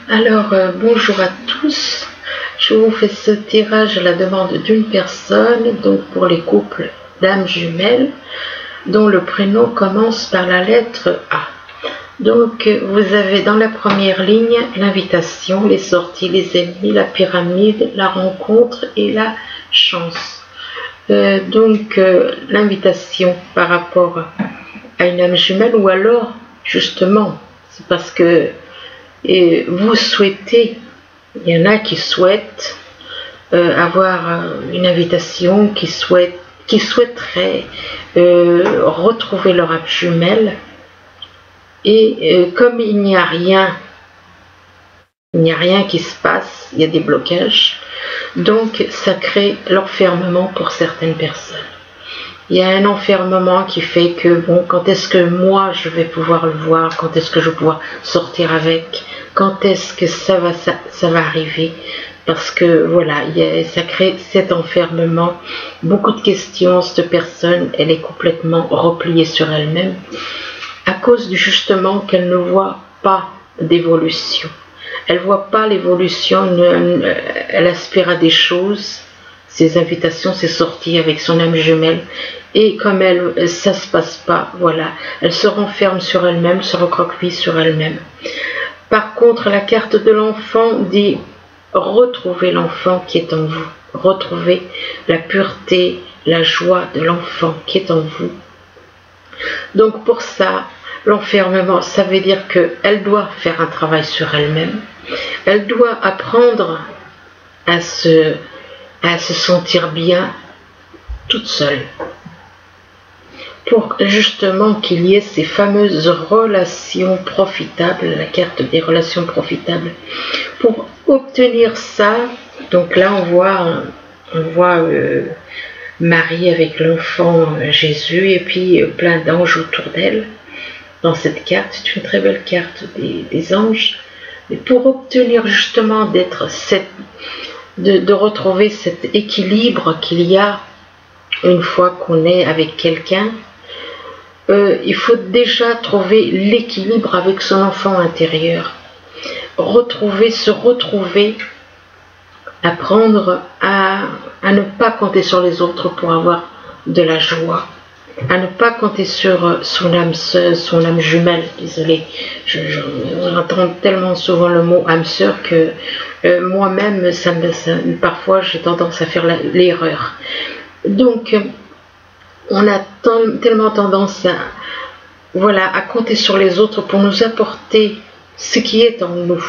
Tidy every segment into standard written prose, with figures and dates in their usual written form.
Alors, bonjour à tous. Je vous fais ce tirage à la demande d'une personne, donc pour les couples d'âmes jumelles, dont le prénom commence par la lettre A. Donc, vous avez dans la première ligne l'invitation, les sorties, les ennemis, la pyramide, la rencontre et la chance. L'invitation par rapport à une âme jumelle, ou alors, justement, c'est parce que vous souhaitez, il y en a qui souhaitent avoir une invitation, qui souhaiteraient retrouver leur âme jumelle, et comme il n'y a rien qui se passe, il y a des blocages, donc ça crée l'enfermement pour certaines personnes. Il y a un enfermement qui fait que, bon, quand est-ce que moi je vais pouvoir le voir, quand est-ce que je vais pouvoir sortir avec, quand est-ce que ça va arriver, parce que voilà, ça crée cet enfermement, beaucoup de questions. Cette personne, elle est complètement repliée sur elle-même, à cause justement qu'elle ne voit pas d'évolution. Elle ne voit pas l'évolution, elle aspire à des choses, ses invitations, ses sorties avec son âme jumelle, et comme ça se passe pas, voilà, elle se renferme sur elle-même, se recroqueville sur elle-même. Par contre, la carte de l'enfant dit retrouvez l'enfant qui est en vous, retrouvez la pureté, la joie de l'enfant qui est en vous. Donc pour ça, l'enfermement, ça veut dire qu'elle doit faire un travail sur elle-même, elle doit apprendre à se sentir bien toute seule, pour justement qu'il y ait ces fameuses relations profitables, la carte des relations profitables. Pour obtenir ça, donc là on voit Marie avec l'enfant Jésus, et puis plein d'anges autour d'elle. Dans cette carte, c'est une très belle carte des anges. Et pour obtenir justement de retrouver cet équilibre qu'il y a une fois qu'on est avec quelqu'un, il faut déjà trouver l'équilibre avec son enfant intérieur, se retrouver, apprendre à ne pas compter sur les autres pour avoir de la joie, à ne pas compter sur son âme jumelle, désolé, j'entends tellement souvent le mot âme sœur que moi-même, parfois j'ai tendance à faire l'erreur. Donc, on a tellement tendance à compter sur les autres pour nous apporter ce qui est en nous.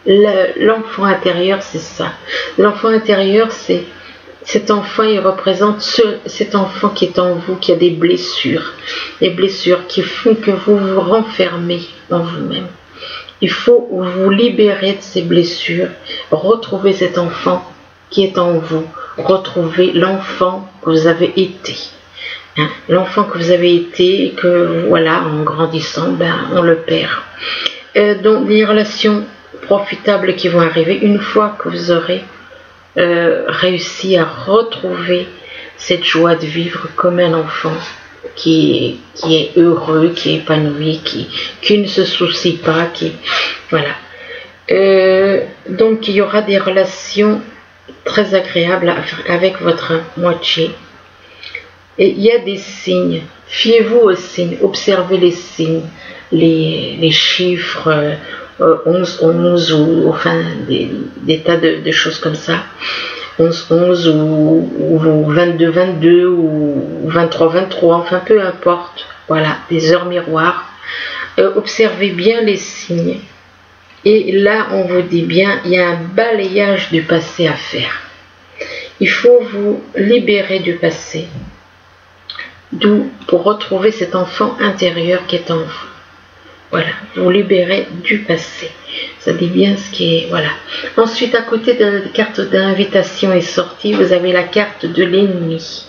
L'enfant intérieur, c'est ça. L'enfant intérieur, c'est cet enfant, il représente cet enfant qui est en vous, qui a des blessures qui font que vous vous renfermez en vous-même. Il faut vous libérer de ces blessures, retrouver cet enfant qui est en vous, retrouver l'enfant que vous avez été. L'enfant que vous avez été, et que voilà, en grandissant, on le perd. Donc des relations profitables qui vont arriver une fois que vous aurez réussi à retrouver cette joie de vivre comme un enfant qui est heureux, qui est épanoui, qui ne se soucie pas, voilà. Donc il y aura des relations très agréables avec votre moitié. Et il y a des signes, fiez-vous aux signes, observez les signes, les chiffres, 11, ou enfin des tas de choses comme ça, 11, ou 22, ou 23, enfin peu importe, voilà, des heures miroirs. Observez bien les signes, et là on vous dit bien, il y a un balayage du passé à faire. Il faut vous libérer du passé, d'où pour retrouver cet enfant intérieur qui est en vous. Voilà, vous libérez du passé. Ça dit bien ce qui est, voilà. Ensuite, à côté de la carte d'invitation et sortie, vous avez la carte de l'ennemi.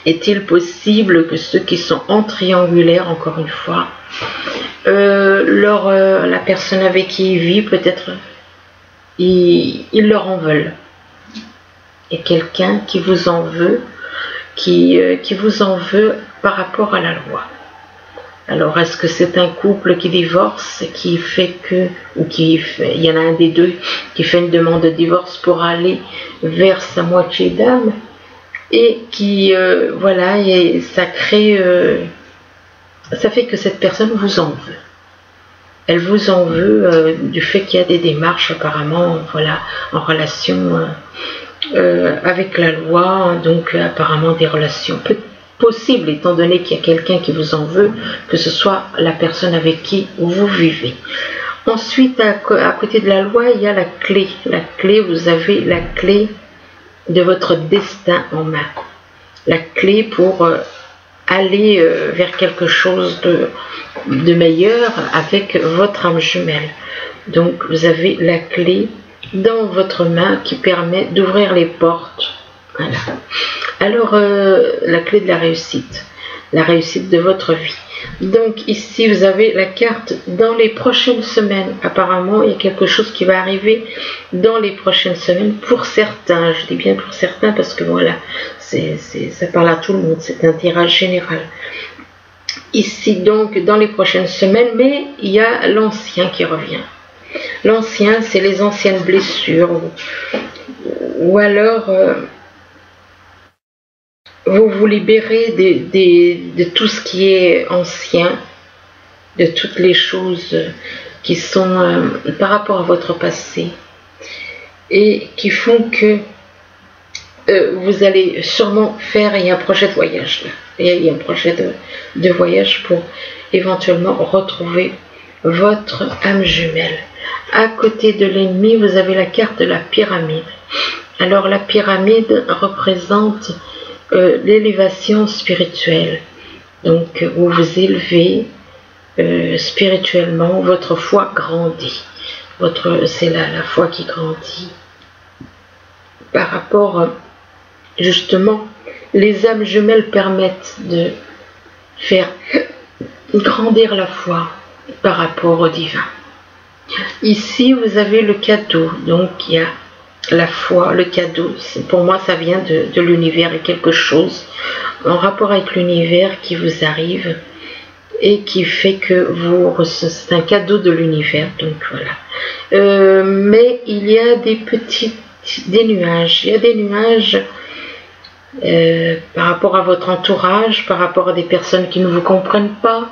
Est-il possible que ceux qui sont en triangulaire, encore une fois, la personne avec qui il vit, peut-être, ils leur en veulent. Et quelqu'un qui vous en veut, qui vous en veut par rapport à la loi. Alors, est-ce que c'est un couple qui divorce, qui fait que, ou il y en a un des deux qui fait une demande de divorce pour aller vers sa moitié d'âme, et qui, voilà, et ça crée, ça fait que cette personne vous en veut. Elle vous en veut du fait qu'il y a des démarches apparemment, voilà, en relation avec la loi, donc apparemment des relations possibles, étant donné qu'il y a quelqu'un qui vous en veut, que ce soit la personne avec qui vous vivez. Ensuite, à côté de la loi, il y a la clé. La clé, vous avez la clé de votre destin en main. La clé pour aller vers quelque chose de meilleur avec votre âme jumelle. Donc, vous avez la clé dans votre main qui permet d'ouvrir les portes. Voilà. Alors, la clé de la réussite de votre vie. Donc ici, vous avez la carte dans les prochaines semaines. Apparemment, il y a quelque chose qui va arriver dans les prochaines semaines pour certains. Je dis bien pour certains parce que voilà, ça parle à tout le monde. C'est un tirage général. Ici, donc, dans les prochaines semaines, mais il y a l'ancien qui revient. L'ancien, c'est les anciennes blessures ou alors... vous vous libérez de tout ce qui est ancien, de toutes les choses qui sont par rapport à votre passé et qui font que vous allez sûrement faire, il y a un projet de voyage là, il y a un projet de voyage pour éventuellement retrouver votre âme jumelle. À côté de l'ennemi, vous avez la carte de la pyramide. Alors la pyramide représente l'élévation spirituelle, donc vous vous élevez spirituellement, votre foi grandit, c'est la foi qui grandit par rapport justement, les âmes jumelles permettent de faire grandir la foi par rapport au divin. Ici vous avez le cadeau, donc il y a la foi, le cadeau, pour moi ça vient de l'univers et quelque chose en rapport avec l'univers qui vous arrive et qui fait que c'est un cadeau de l'univers, donc voilà. Mais il y a des nuages, il y a des nuages par rapport à votre entourage, par rapport à des personnes qui ne vous comprennent pas.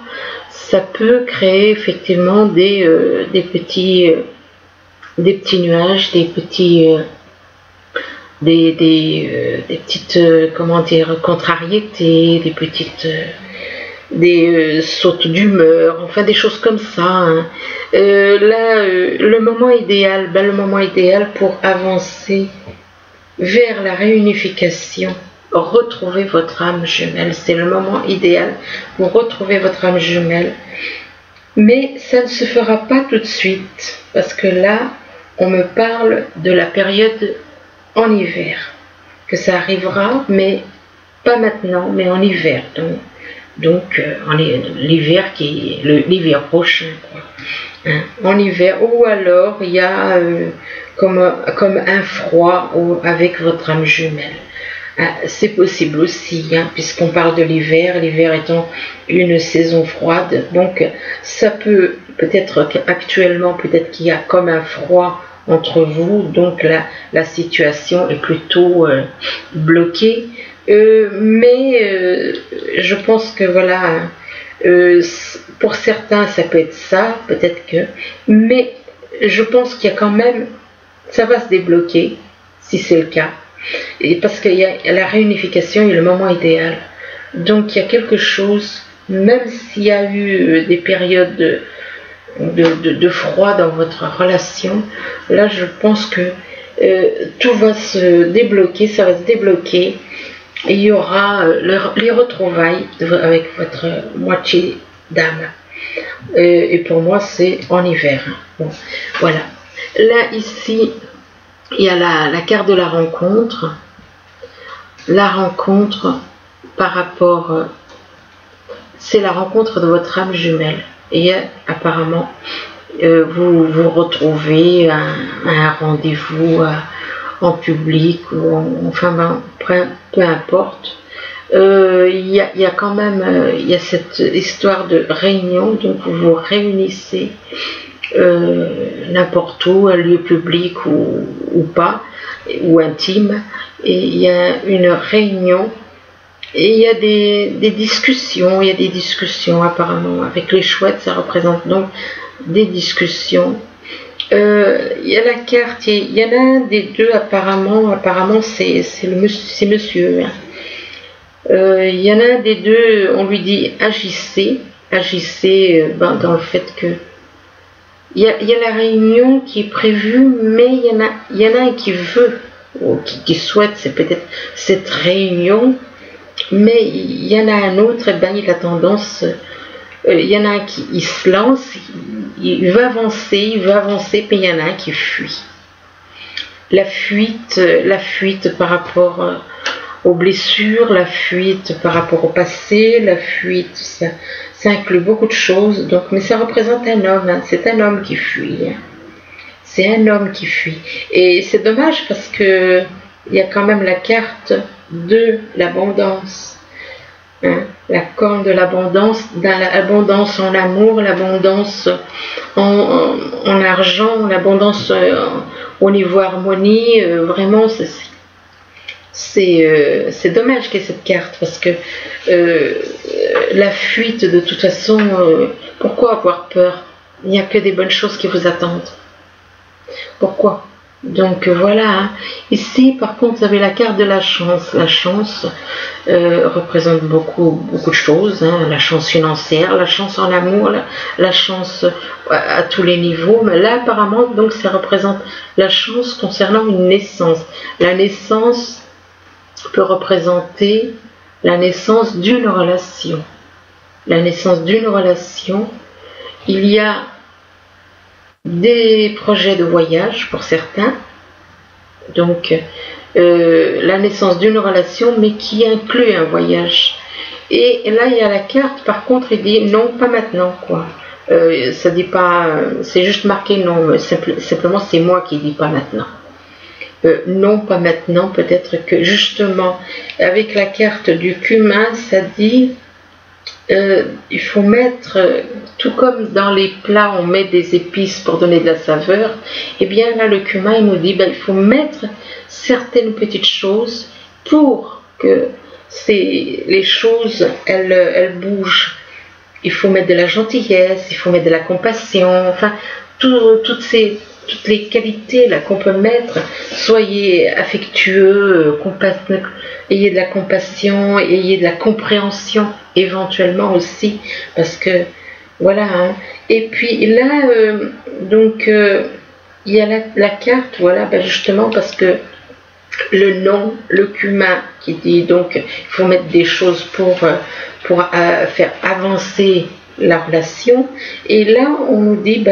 Ça peut créer effectivement des petits nuages, des petites comment dire, contrariétés, des sautes d'humeur, enfin des choses comme ça, hein. Là, le moment idéal pour avancer vers la réunification, retrouver votre âme jumelle, c'est le moment idéal pour retrouver votre âme jumelle. Mais ça ne se fera pas tout de suite, parce que là, on me parle de la période en hiver, que ça arrivera, mais pas maintenant, mais en hiver. Donc l'hiver qui est l'hiver prochain, quoi. Hein, en hiver, ou alors il y a comme un froid avec votre âme jumelle. C'est possible aussi, hein, puisqu'on parle de l'hiver étant une saison froide, donc ça peut-être qu'actuellement, peut-être qu'il y a comme un froid entre vous, donc la situation est plutôt bloquée, mais je pense que voilà, pour certains ça peut être ça, peut-être que, mais je pense qu'il y a quand même, ça va se débloquer, si c'est le cas. Et parce qu'il y a la réunification et le moment idéal. Donc il y a quelque chose, même s'il y a eu des périodes de froid dans votre relation, là je pense que tout va se débloquer, ça va se débloquer. Et il y aura les retrouvailles avec votre moitié d'âme. Et pour moi c'est en hiver. Bon, voilà. Là ici, il y a la carte de la rencontre. La rencontre par rapport... c'est la rencontre de votre âme jumelle. Et apparemment, vous vous retrouvez à un rendez-vous en public, ou enfin peu importe. Il y a quand même il y a cette histoire de réunion, donc vous vous réunissez n'importe où, un lieu public ou pas, ou intime, et il y a une réunion et il y a des discussions, il y a des discussions apparemment avec les chouettes, ça représente donc des discussions. Il y a la carte, il y en a un des deux apparemment c'est monsieur. Hein. Il y en a un des deux, on lui dit agissez dans le fait que il y a la réunion qui est prévue, mais il y en a un qui veut, ou qui souhaite, c'est peut-être cette réunion, mais il y en a un autre, et ben il a tendance, il y en a un qui il se lance, il veut avancer, puis il y en a un qui fuit. La fuite par rapport aux blessures, la fuite par rapport au passé, la fuite, ça inclut beaucoup de choses, donc, mais ça représente un homme, hein, c'est un homme qui fuit. Hein. C'est un homme qui fuit. Et c'est dommage parce que il y a quand même la carte de l'abondance. Hein, la corne de l'abondance, dans l'abondance en amour, l'abondance en argent, l'abondance au niveau harmonie, vraiment c'est dommage qu'il y ait cette carte parce que la fuite de toute façon, pourquoi avoir peur? Il n'y a que des bonnes choses qui vous attendent. Pourquoi? Donc voilà, hein. Ici par contre vous avez la carte de la chance. La chance représente beaucoup de choses, hein. La chance financière, la chance en amour, la chance à tous les niveaux, mais là apparemment donc ça représente la chance concernant une naissance. La naissance peut représenter la naissance d'une relation. La naissance d'une relation, il y a des projets de voyage pour certains, donc la naissance d'une relation mais qui inclut un voyage. Et là il y a la carte, par contre il dit non, pas maintenant quoi. Ça dit pas, c'est juste marqué non, simplement c'est moi qui dis pas maintenant. Non, pas maintenant, peut-être que justement avec la carte du cumin ça dit il faut mettre, tout comme dans les plats on met des épices pour donner de la saveur, et bien là le cumin il nous dit il faut mettre certaines petites choses pour que les choses elles bougent. Il faut mettre de la gentillesse, il faut mettre de la compassion, enfin toutes les qualités là qu'on peut mettre. Soyez affectueux, ayez de la compassion, ayez de la compréhension éventuellement aussi, parce que voilà, hein. Et puis là il y a la carte, voilà, justement parce que le nom, le cumin qui dit donc il faut mettre des choses pour faire avancer la relation, et là on nous dit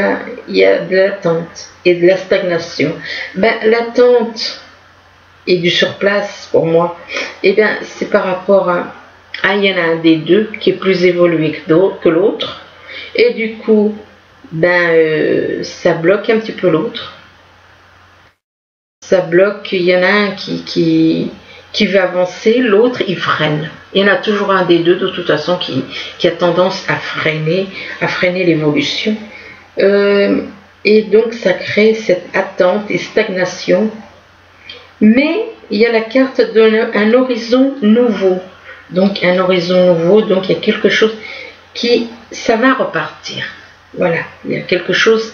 il y a de l'attente et de la stagnation. L'attente et du surplace pour moi, c'est par rapport à il y en a un des deux qui est plus évolué que l'autre, et du coup ça bloque un petit peu l'autre, ça bloque, il y en a un qui veut avancer, l'autre il freine. Il y en a toujours un des deux de toute façon qui a tendance à freiner l'évolution, et donc ça crée cette attente et stagnation. Mais il y a la carte d'un horizon nouveau, donc un horizon nouveau, donc il y a quelque chose ça va repartir. Voilà, il y a quelque chose,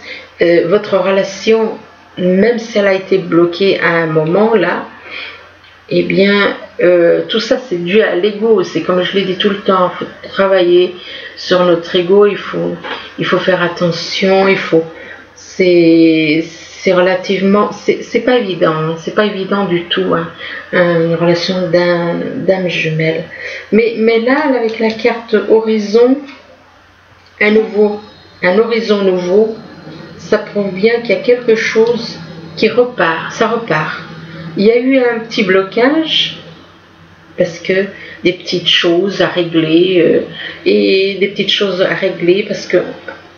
votre relation, même si elle a été bloquée à un moment là, tout ça c'est dû à l'ego. C'est comme je l'ai dit tout le temps, il faut travailler sur notre ego, il faut faire attention, c'est relativement, c'est pas évident, hein, c'est pas évident du tout, hein, une relation d'âme jumelle. Mais là, avec la carte horizon, un horizon nouveau, ça prouve bien qu'il y a quelque chose qui repart, ça repart. Il y a eu un petit blocage, parce que des petites choses à régler, parce que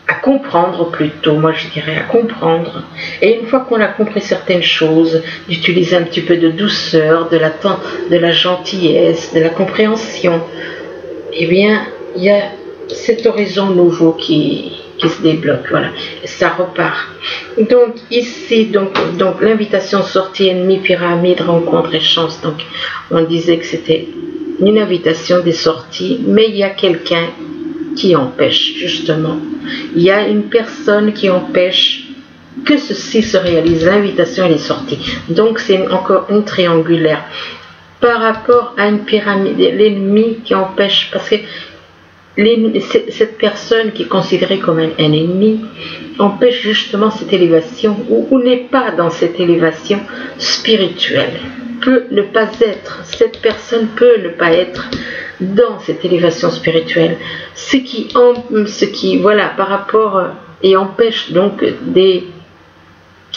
à comprendre plutôt, moi je dirais à comprendre. Et une fois qu'on a compris certaines choses, d'utiliser un petit peu de douceur, de la gentillesse, de la compréhension, eh bien, il y a cet horizon nouveau qui se débloque, voilà, et ça repart. Donc ici, donc l'invitation sortie ennemi, pyramide, rencontre et chance. Donc on disait que c'était une invitation des sorties, mais il y a quelqu'un qui empêche, justement. Il y a une personne qui empêche que ceci se réalise. L'invitation, elle est sortie. Donc c'est encore une triangulaire. Par rapport à une pyramide, l'ennemi qui empêche, parce que cette personne qui est considérée comme un ennemi empêche justement cette élévation ou n'est pas dans cette élévation spirituelle, peut ne pas être, cette personne peut ne pas être dans cette élévation spirituelle, ce qui voilà, par rapport et empêche donc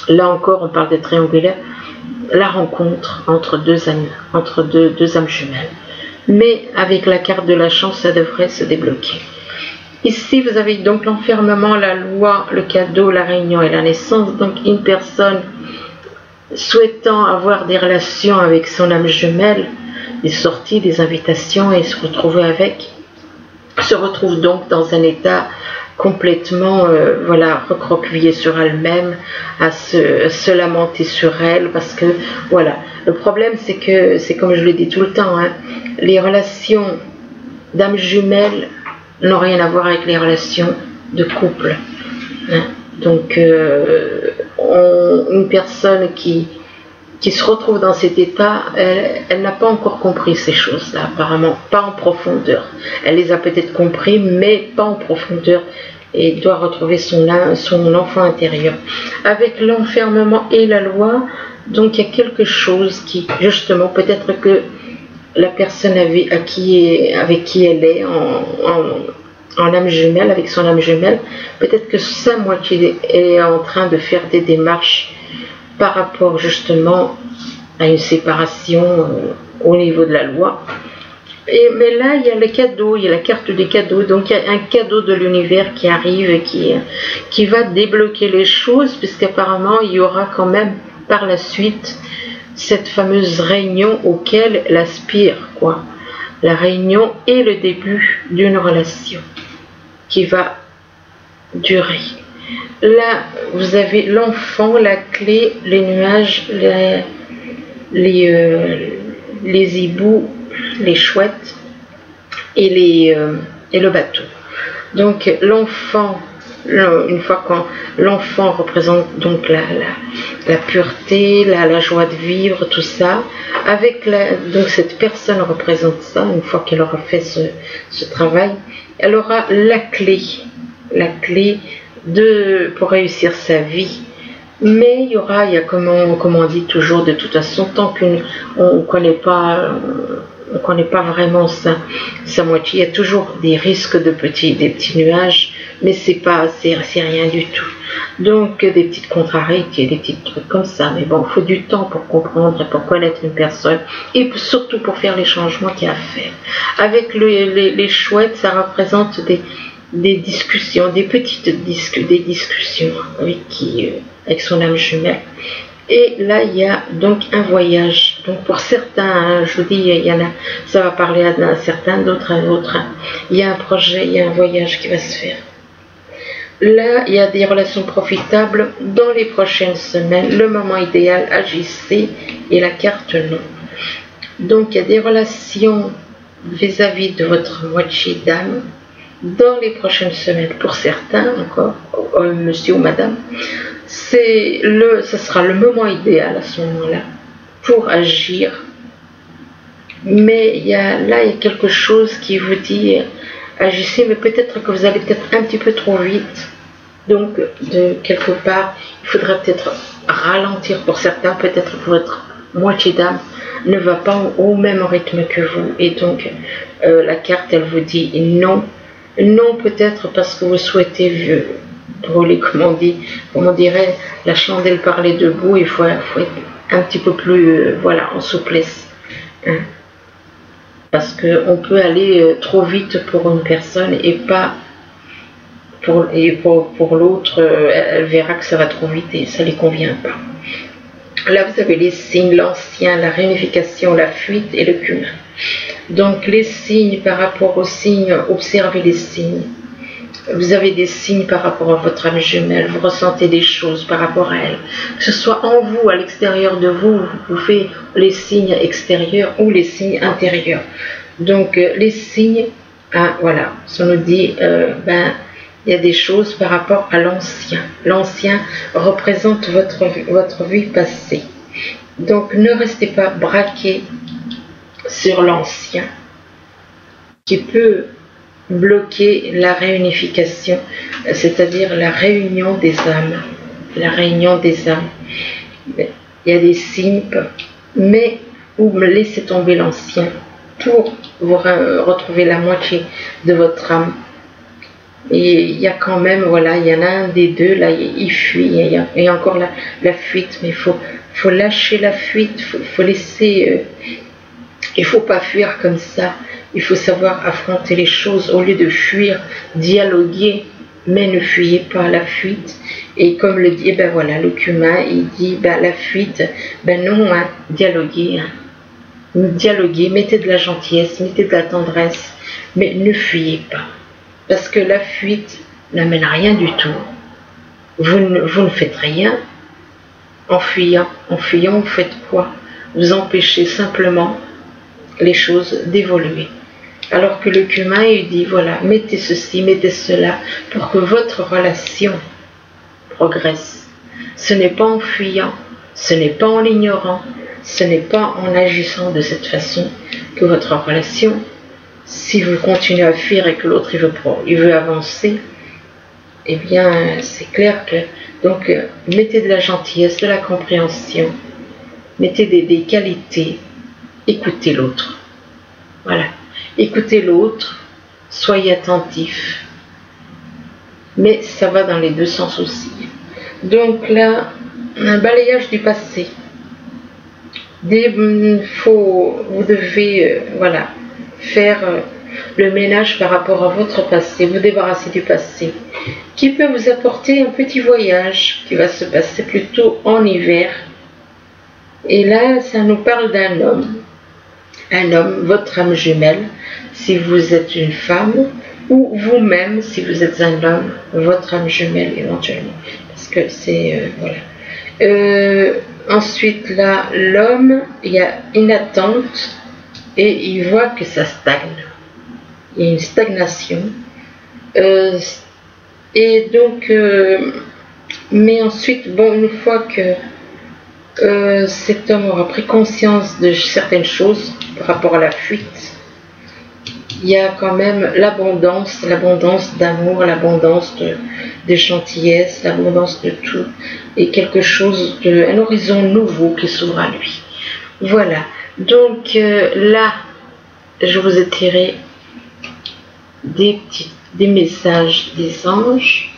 là encore on parle de triangulaire, la rencontre entre deux âmes jumelles. Mais avec la carte de la chance, ça devrait se débloquer. Ici, vous avez donc l'enfermement, la loi, le cadeau, la réunion et la naissance. Donc, une personne souhaitant avoir des relations avec son âme jumelle, des sorties, des invitations et se retrouver avec, se retrouve donc dans un état complètement voilà, recroquevillée sur elle-même, à se lamenter sur elle, parce que voilà, le problème c'est que, c'est comme je le dis tout le temps, hein, les relations d'âme jumelle n'ont rien à voir avec les relations de couple, hein. Donc une personne qui se retrouve dans cet état, elle n'a pas encore compris ces choses-là, apparemment, pas en profondeur. Elle les a peut-être compris, mais pas en profondeur, et doit retrouver son enfant intérieur. Avec l'enfermement et la loi, donc il y a quelque chose qui, justement, peut-être que la personne avec qui elle est en âme jumelle, avec son âme jumelle, peut-être que sa moitié est en train de faire des démarches par rapport justement à une séparation au niveau de la loi. Mais là, il y a le cadeau, il y a la carte des cadeaux, donc il y a un cadeau de l'univers qui arrive et qui va débloquer les choses, puisqu'apparemment il y aura quand même par la suite cette fameuse réunion auquel elle aspire, quoi. La réunion est le début d'une relation qui va durer. Là, vous avez l'enfant, la clé, les nuages, les hiboux, les chouettes et le bateau. Donc l'enfant, une fois quand l'enfant représente donc la pureté, la joie de vivre, tout ça, donc cette personne représente ça, une fois qu'elle aura fait ce travail, elle aura la clé pour réussir sa vie. Mais il y a comme on dit toujours, de toute façon, tant qu'on ne connaît pas vraiment sa moitié, il y a toujours des risques des petits nuages, mais c'est rien du tout. Donc des petites contrariétés, des petits trucs comme ça, mais bon, il faut du temps pour comprendre et pour connaître une personne, et surtout pour faire les changements qu'il y a à faire. Avec les chouettes, ça représente des discussions, des discussions avec son âme jumelle. Et là, il y a donc un voyage. Donc pour certains, hein, je vous dis, il y en a, ça va parler à certains, d'autres à d'autres. Il y a un projet, il y a un voyage qui va se faire. Là, il y a des relations profitables dans les prochaines semaines. Le moment idéal, agissez, et la carte non. Donc il y a des relations vis-à-vis de votre moitié d'âme dans les prochaines semaines. Pour certains encore, monsieur ou madame, ce sera le moment idéal à ce moment-là pour agir. Mais il y a quelque chose qui vous dit agissez, mais peut-être que vous allez peut-être un petit peu trop vite. Donc de quelque part, il faudra peut-être ralentir pour certains, peut-être que votre moitié d'âme ne va pas au même rythme que vous. Et donc la carte, elle vous dit non. Non, peut-être parce que vous souhaitez brûler, comme on dirait, la chandelle par les deux bouts. Il faut être un petit peu plus voilà, en souplesse, hein. Parce qu'on peut aller trop vite pour une personne et pas pour l'autre, elle verra que ça va trop vite et ça ne lui convient pas. Là, vous avez les signes, l'ancien, la réunification, la fuite et le cumin. Donc, les signes par rapport aux signes, observez les signes. Vous avez des signes par rapport à votre âme jumelle, vous ressentez des choses par rapport à elle. Que ce soit en vous, à l'extérieur de vous, vous pouvez les signes extérieurs ou les signes intérieurs. Donc, les signes, voilà, ça nous dit, il y a des choses par rapport à l'ancien. L'ancien représente votre vie passée. Donc, ne restez pas braqué sur l'ancien, qui peut bloquer la réunification, c'est-à-dire la réunion des âmes. La réunion des âmes. Il y a des signes, mais vous laissez tomber l'ancien pour vous retrouver la moitié de votre âme. Et il y a quand même, voilà, il y en a un des deux, là, il fuit, il y a encore la fuite, mais il faut lâcher la fuite, faut laisser, il ne faut pas fuir comme ça, il faut savoir affronter les choses au lieu de fuir, dialoguer, mais ne fuyez pas la fuite. Et comme le dit, voilà, le cumin, il dit, la fuite, non, dialoguer, dialoguer, mettez de la gentillesse, mettez de la tendresse, mais ne fuyez pas. Parce que la fuite n'amène à rien du tout. Vous ne faites rien en fuyant. En fuyant, vous faites quoi? Vous empêchez simplement les choses d'évoluer. Alors que le cumin, il dit, voilà, mettez ceci, mettez cela, pour que votre relation progresse. Ce n'est pas en fuyant, ce n'est pas en l'ignorant, ce n'est pas en agissant de cette façon que votre relation, si vous continuez à fuir et que l'autre il veut avancer, eh bien c'est clair que, donc mettez de la gentillesse, de la compréhension, mettez des qualités, écoutez l'autre. Voilà, écoutez l'autre, soyez attentif. Mais ça va dans les deux sens aussi. Donc là, un balayage du passé. Vous devez, voilà, faire le ménage par rapport à votre passé, vous débarrasser du passé, qui peut vous apporter un petit voyage qui va se passer plutôt en hiver. Et là, ça nous parle d'un homme, votre âme jumelle, si vous êtes une femme, ou vous-même, si vous êtes un homme, votre âme jumelle éventuellement, parce que c'est, voilà. Ensuite, là, l'homme, il y a une attente, et il voit que ça stagne. Il y a une stagnation. Et donc, mais ensuite, bon, une fois que cet homme aura pris conscience de certaines choses par rapport à la fuite, il y a quand même l'abondance d'amour, l'abondance de gentillesse, l'abondance de tout, et quelque chose, un horizon nouveau qui s'ouvre à lui. Voilà, donc là, je vous ai tiré des messages des anges.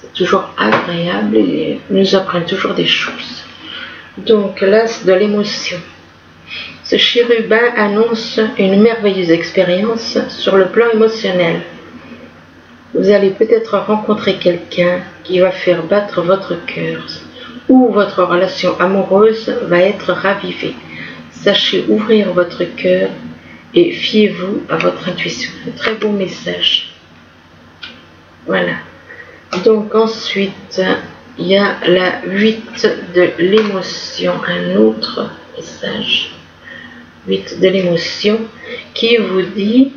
C'est toujours agréable et ils nous apprennent toujours des choses. Donc là, c'est de l'émotion. Ce chérubin annonce une merveilleuse expérience sur le plan émotionnel. Vous allez peut-être rencontrer quelqu'un qui va faire battre votre cœur, ou votre relation amoureuse va être ravivée. Sachez ouvrir votre cœur et fiez-vous à votre intuition. Un très beau message. Voilà. Donc ensuite, il y a la 8 de l'émotion, un autre message. 8 de l'émotion qui vous dit: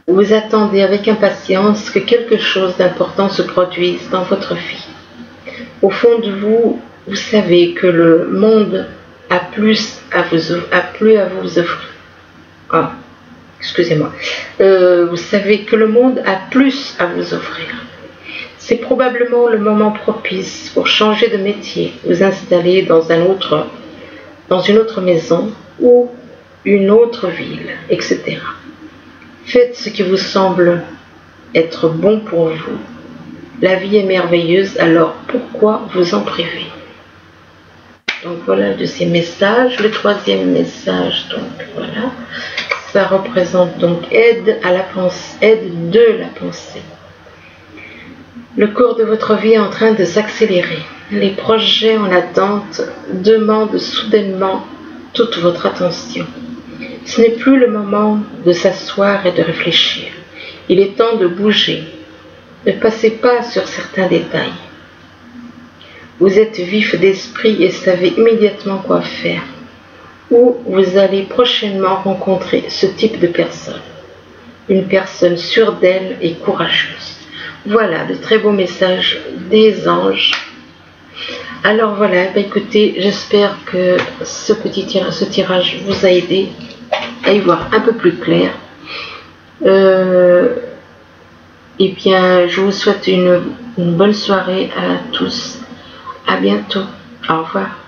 vous attendez avec impatience que quelque chose d'important se produise dans votre vie. Au fond de vous, vous savez que le monde a plus à vous offrir. Ah, excusez-moi. Vous savez que le monde a plus à vous offrir. C'est probablement le moment propice pour changer de métier, vous installer dans une autre maison ou une autre ville, etc. Faites ce qui vous semble être bon pour vous. La vie est merveilleuse, alors pourquoi vous en priver? Donc voilà le deuxième message. Le troisième message, donc voilà, ça représente donc aide de la pensée. Le cours de votre vie est en train de s'accélérer. Les projets en attente demandent soudainement toute votre attention. Ce n'est plus le moment de s'asseoir et de réfléchir. Il est temps de bouger. Ne passez pas sur certains détails. Vous êtes vif d'esprit et savez immédiatement quoi faire. Ou vous allez prochainement rencontrer ce type de personne. Une personne sûre d'elle et courageuse. Voilà, de très beaux messages des anges. Alors voilà, écoutez, j'espère que ce tirage vous a aidé à y voir un peu plus clair. Et bien, je vous souhaite une bonne soirée à tous. À bientôt. Au revoir.